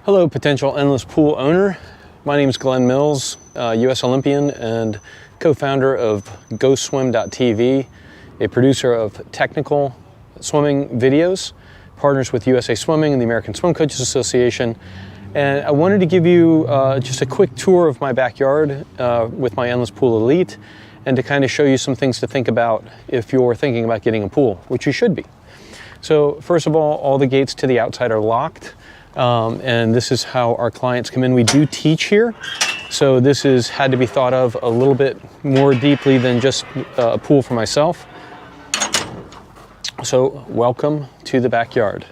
Hello, potential endless pool owner. My name is Glenn Mills, U.S. Olympian and co-founder of GoSwim.tv, a producer of technical swimming videos, partners with USA Swimming and the American Swim Coaches Association. And I wanted to give you just a quick tour of my backyard with my Endless Pool Elite, and to kind of show you some things to think about if you're thinking about getting a pool, which you should be. So first of all the gates to the outside are locked. And this is how our clients come in. We do teach here, so this has had to be thought of a little bit more deeply than just a pool for myself. So welcome to the backyard.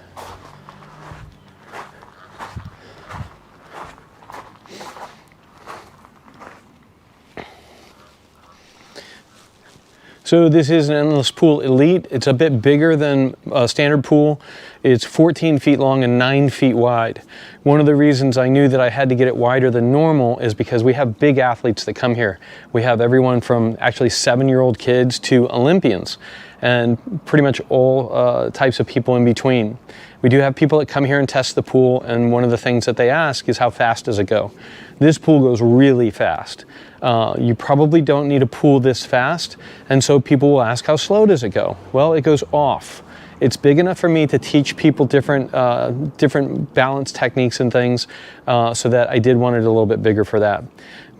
So this is an Endless Pool Elite. It's a bit bigger than a standard pool. It's 14 feet long and 9 feet wide. One of the reasons I knew that I had to get it wider than normal is because we have big athletes that come here. We have everyone from actually 7-year-old kids to Olympians, and pretty much all types of people in between. We do have people that come here and test the pool, and one of the things that they ask is how fast does it go? This pool goes really fast. You probably don't need a pool this fast, and so people will ask, how slow does it go? Well, it goes off. It's big enough for me to teach people different balance techniques and things, so that I did want it a little bit bigger for that.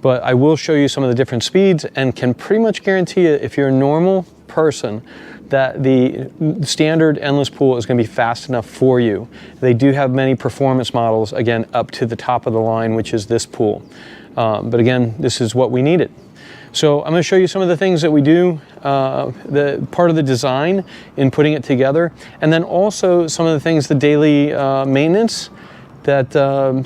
But I will show you some of the different speeds, and can pretty much guarantee you, if you're a normal person, that the standard endless pool is going to be fast enough for you. They do have many performance models, again, up to the top of the line, which is this pool. But again, this is what we needed. So I'm going to show you some of the things that we do, the part of the design in putting it together, and then also some of the things, the daily maintenance that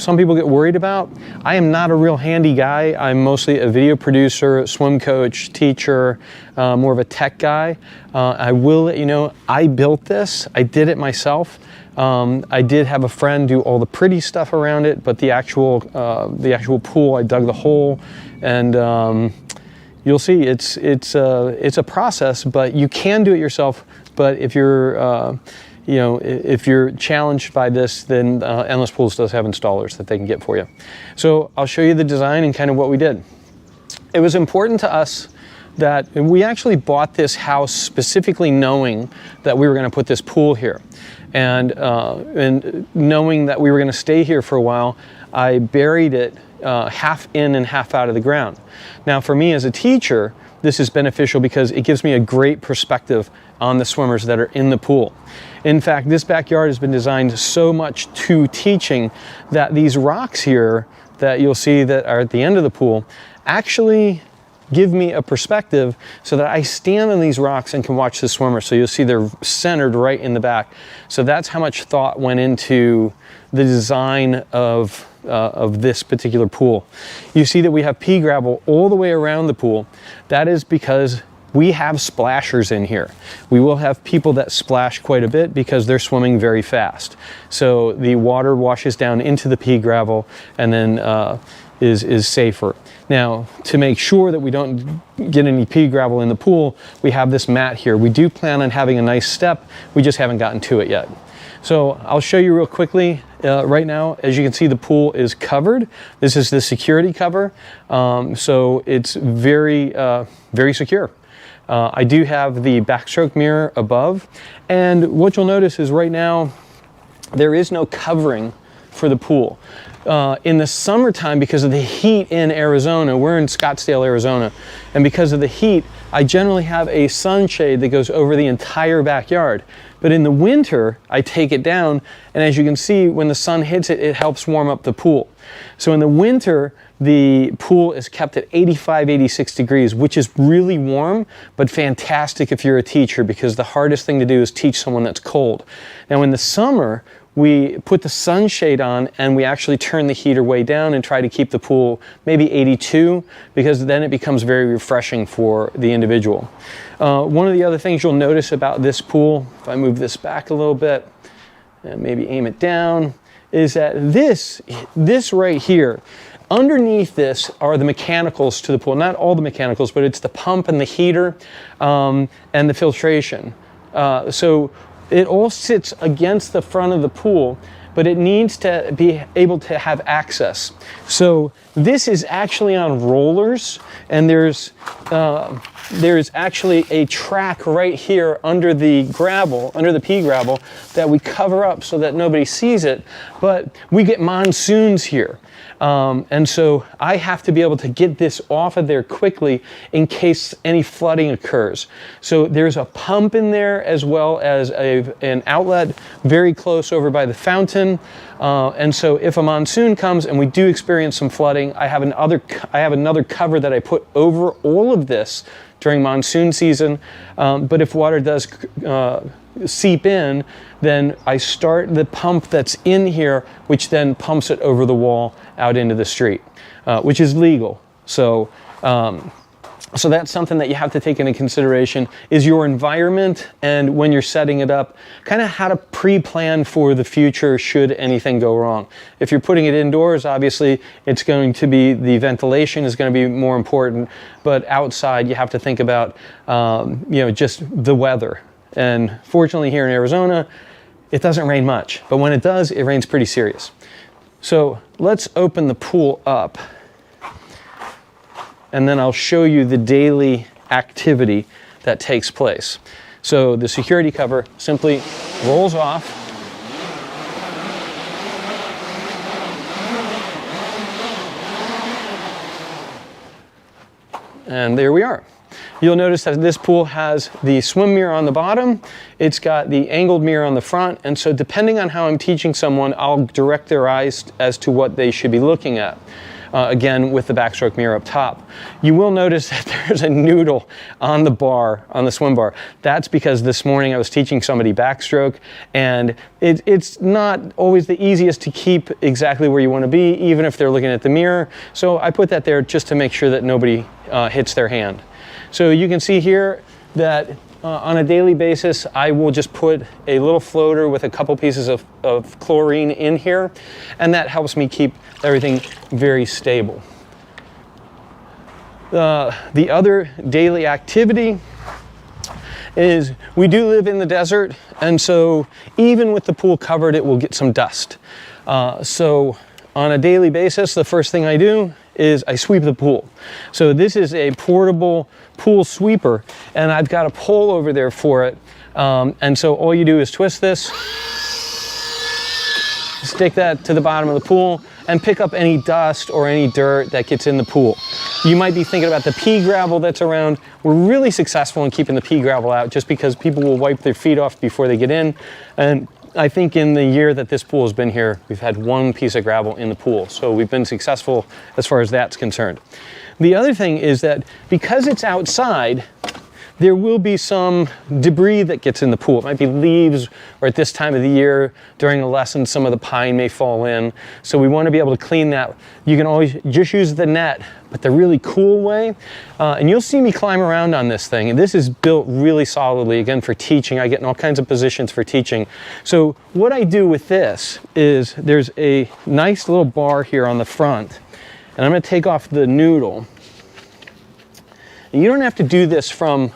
some people get worried about. I am not a real handy guy. I'm mostly a video producer, swim coach, teacher, more of a tech guy. I will let you know, I built this. I did it myself. I did have a friend do all the pretty stuff around it, but the actual pool, I dug the hole, and you'll see it's a process, but you can do it yourself. But if you're if you're challenged by this, then Endless Pools does have installers that they can get for you. So I'll show you the design and kind of what we did. It was important to us that we actually bought this house specifically knowing that we were going to put this pool here. And knowing that we were going to stay here for a while, I buried it half in and half out of the ground. Now for me as a teacher, this is beneficial because it gives me a great perspective on the swimmers that are in the pool. In fact, this backyard has been designed so much to teaching that these rocks here that you'll see that are at the end of the pool actually give me a perspective so that I stand on these rocks and can watch the swimmer. So you'll see they're centered right in the back. So that's how much thought went into the design of this particular pool. You see that we have pea gravel all the way around the pool. That is because we have splashers in here. We will have people that splash quite a bit because they're swimming very fast. So the water washes down into the pea gravel and then is safer. Now, to make sure that we don't get any pea gravel in the pool, we have this mat here. We do plan on having a nice step. We just haven't gotten to it yet. So I'll show you real quickly. Right now, as you can see, the pool is covered. This is the security cover. So it's very, very secure. I do have the backstroke mirror above. And what you'll notice is right now, there is no covering for the pool. In the summertime, because of the heat in Arizona, we're in Scottsdale, Arizona, and because of the heat, I generally have a sunshade that goes over the entire backyard. But in the winter, I take it down, and as you can see, when the sun hits it, it helps warm up the pool. So in the winter, the pool is kept at 85, 86 degrees, which is really warm, but fantastic if you're a teacher, because the hardest thing to do is teach someone that's cold. Now in the summer, we put the sunshade on and we actually turn the heater way down and try to keep the pool maybe 82, because then it becomes very refreshing for the individual. One of the other things you'll notice about this pool, if I move this back a little bit and maybe aim it down, is that this right here, underneath this are the mechanicals to the pool. Not all the mechanicals, but it's the pump and the heater and the filtration. So it all sits against the front of the pool, but it needs to be able to have access. So this is actually on rollers, and there's actually a track right here under the gravel, under the pea gravel, that we cover up so that nobody sees it, but we get monsoons here. And so I have to be able to get this off of there quickly in case any flooding occurs. So there's a pump in there as well as an outlet very close over by the fountain. And so if a monsoon comes and we do experience some flooding, I have another cover that I put over all of this during monsoon season. But if water does seep in, then I start the pump that's in here, which then pumps it over the wall out into the street, which is legal. So that's something that you have to take into consideration, is your environment, and when you're setting it up, kind of how to pre-plan for the future should anything go wrong. If you're putting it indoors, obviously it's going to be, the ventilation is going to be more important, but outside you have to think about just the weather. And fortunately here in Arizona, it doesn't rain much, but when it does, it rains pretty serious. So let's open the pool up, and then I'll show you the daily activity that takes place. So the security cover simply rolls off, and there we are. You'll notice that this pool has the swim mirror on the bottom, it's got the angled mirror on the front, and so depending on how I'm teaching someone, I'll direct their eyes as to what they should be looking at. Again, with the backstroke mirror up top. You will notice that there's a noodle on the bar, on the swim bar. That's because this morning I was teaching somebody backstroke, and it's not always the easiest to keep exactly where you want to be, even if they're looking at the mirror. So I put that there just to make sure that nobody hits their hand. So you can see here that on a daily basis, I will just put a little floater with a couple pieces of chlorine in here, and that helps me keep everything very stable. The other daily activity is we do live in the desert, and so even with the pool covered, it will get some dust. So on a daily basis, the first thing I do is I sweep the pool. So this is a portable pool sweeper, and I've got a pole over there for it. And so all you do is twist this, stick that to the bottom of the pool, and pick up any dust or any dirt that gets in the pool. You might be thinking about the pea gravel that's around. We're really successful in keeping the pea gravel out just because people will wipe their feet off before they get in. And I think in the year that this pool has been here, we've had one piece of gravel in the pool. So we've been successful as far as that's concerned. The other thing is that because it's outside, there will be some debris that gets in the pool. It might be leaves, or at this time of the year, during a lesson, some of the pine may fall in. So we want to be able to clean that. You can always just use the net, but the really cool way. And you'll see me climb around on this thing. And this is built really solidly, again, for teaching. I get in all kinds of positions for teaching. So what I do with this is there's a nice little bar here on the front. And I'm going to take off the noodle. And you don't have to do this from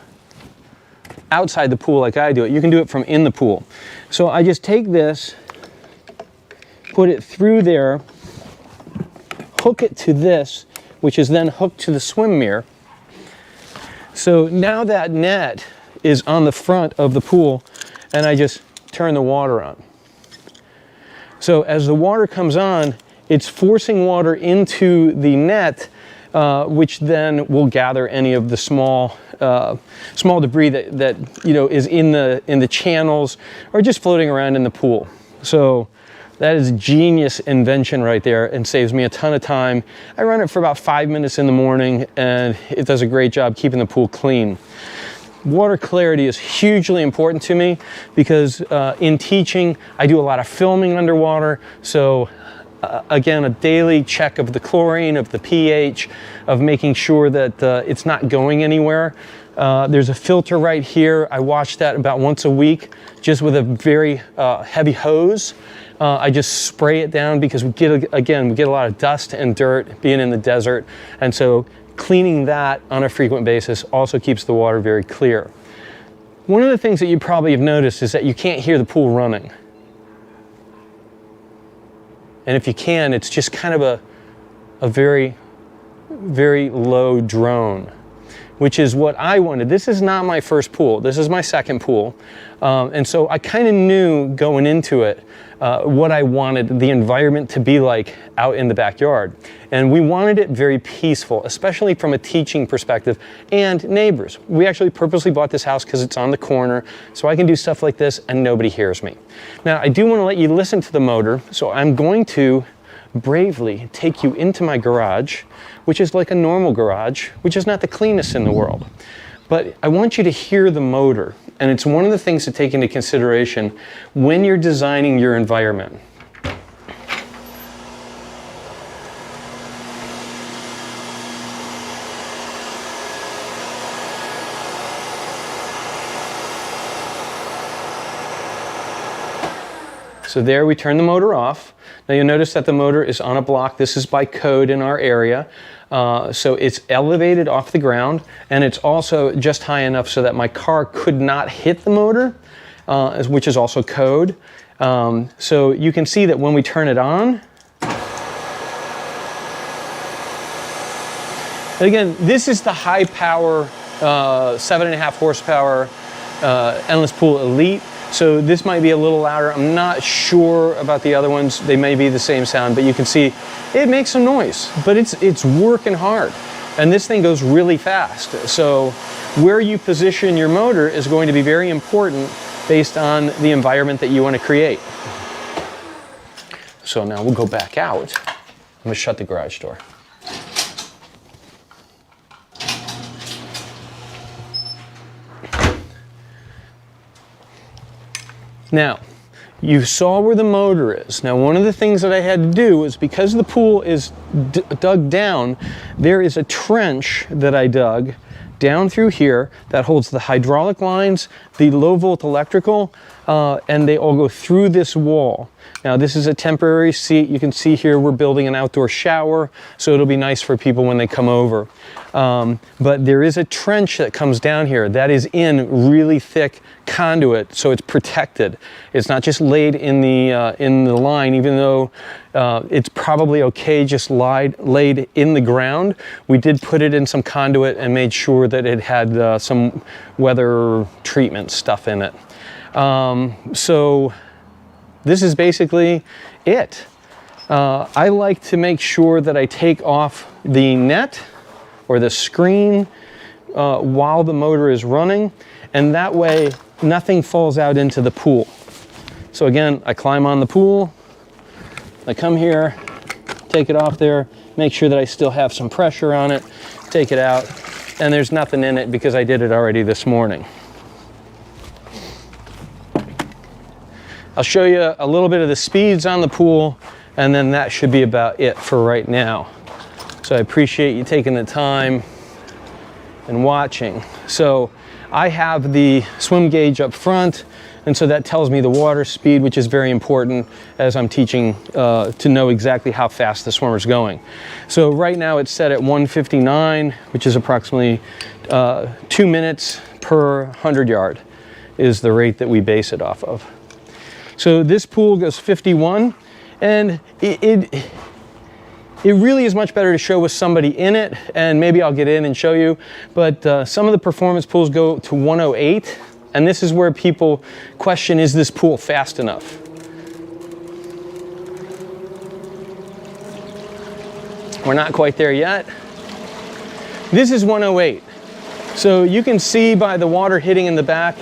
outside the pool like I do it. You can do it from in the pool. So I just take this, put it through there, hook it to this, which is then hooked to the swim mirror. So now that net is on the front of the pool, and I just turn the water on. So as the water comes on, it's forcing water into the net, which then will gather any of the small debris that is in the channels or just floating around in the pool. So that is a genius invention right there, and saves me a ton of time. I run it for about 5 minutes in the morning, and it does a great job keeping the pool clean. Water clarity is hugely important to me because in teaching, I do a lot of filming underwater. So again, a daily check of the chlorine, of the pH, of making sure that it's not going anywhere. There's a filter right here. I wash that about once a week, just with a very heavy hose. I just spray it down because we get a lot of dust and dirt being in the desert. And so cleaning that on a frequent basis also keeps the water very clear. One of the things that you probably have noticed is that you can't hear the pool running. And if you can, it's just kind of a very, very low drone, which is what I wanted. This is not my first pool. This is my second pool. And so I kind of knew going into it what I wanted the environment to be like out in the backyard. And we wanted it very peaceful, especially from a teaching perspective and neighbors. We actually purposely bought this house because it's on the corner, so I can do stuff like this and nobody hears me. Now, I do want to let you listen to the motor, so I'm going to bravely take you into my garage, which is like a normal garage, which is not the cleanest in the world. But I want you to hear the motor, and it's one of the things to take into consideration when you're designing your environment. So there we turn the motor off. Now you'll notice that the motor is on a block. This is by code in our area. So it's elevated off the ground, and it's also just high enough so that my car could not hit the motor, which is also code. So you can see that when we turn it on, and again, this is the high power 7.5 horsepower Endless Pool Elite. So this might be a little louder. I'm not sure about the other ones. They may be the same sound, but you can see it makes some noise, but it's working hard. And this thing goes really fast. So where you position your motor is going to be very important based on the environment that you want to create. So now we'll go back out. I'm gonna shut the garage door. Now, you saw where the motor is. Now, one of the things that I had to do was, because the pool is dug down, there is a trench that I dug down through here that holds the hydraulic lines, the low volt electrical, and they all go through this wall. Now, this is a temporary seat. You can see here we're building an outdoor shower, so it'll be nice for people when they come over. But there is a trench that comes down here that is in really thick conduit, so it's protected. It's not just laid in the line, even though it's probably okay just laid in the ground. We did put it in some conduit and made sure that it had some weather treatment stuff in it. So this is basically it. I like to make sure that I take off the net or the screen while the motor is running, and that way nothing falls out into the pool. So again, I climb on the pool, I come here, take it off there, make sure that I still have some pressure on it, take it out, and there's nothing in it because I did it already this morning. I'll show you a little bit of the speeds on the pool, and then that should be about it for right now. So I appreciate you taking the time and watching. So I have the swim gauge up front, and so that tells me the water speed, which is very important as I'm teaching to know exactly how fast the swimmer's going. So right now it's set at 159, which is approximately 2 minutes per 100 yard is the rate that we base it off of. So this pool goes 51, and it really is much better to show with somebody in it, and maybe I'll get in and show you, but some of the performance pools go to 108, and this is where people question, is this pool fast enough? We're not quite there yet. This is 108. So you can see by the water hitting in the back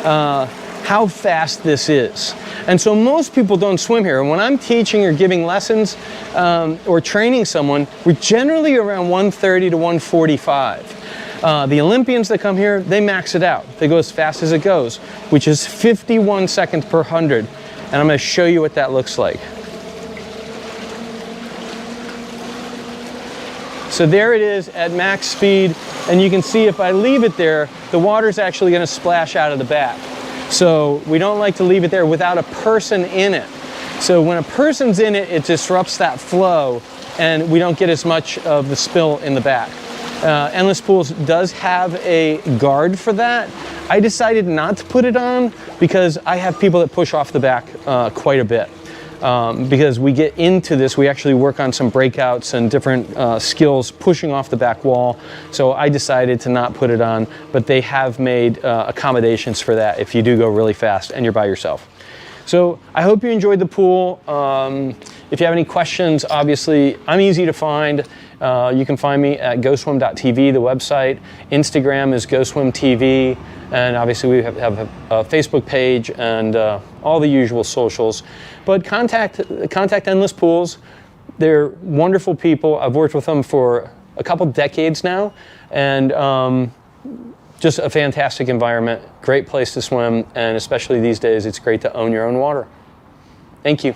how fast this is. And so most people don't swim here. And when I'm teaching or giving lessons or training someone, we're generally around 130 to 145. The Olympians that come here, they max it out. They go as fast as it goes, which is 51 seconds per 100. And I'm going to show you what that looks like. So there it is at max speed, and you can see if I leave it there, the water's actually going to splash out of the back. So we don't like to leave it there without a person in it. So when a person's in it, it disrupts that flow, and we don't get as much of the spill in the back. Endless Pools does have a guard for that. I decided not to put it on because I have people that push off the back quite a bit. because we get into this, we actually work on some breakouts and different skills pushing off the back wall. So I decided to not put it on, but they have made accommodations for that if you do go really fast and you're by yourself. So I hope you enjoyed the pool. If you have any questions, obviously I'm easy to find. You can find me at GoSwim.tv, the website. Instagram is GoSwimTV, and obviously we have a Facebook page and all the usual socials. But contact Endless Pools. They're wonderful people. I've worked with them for a couple decades now, and just a fantastic environment, great place to swim, and especially these days, it's great to own your own water. Thank you.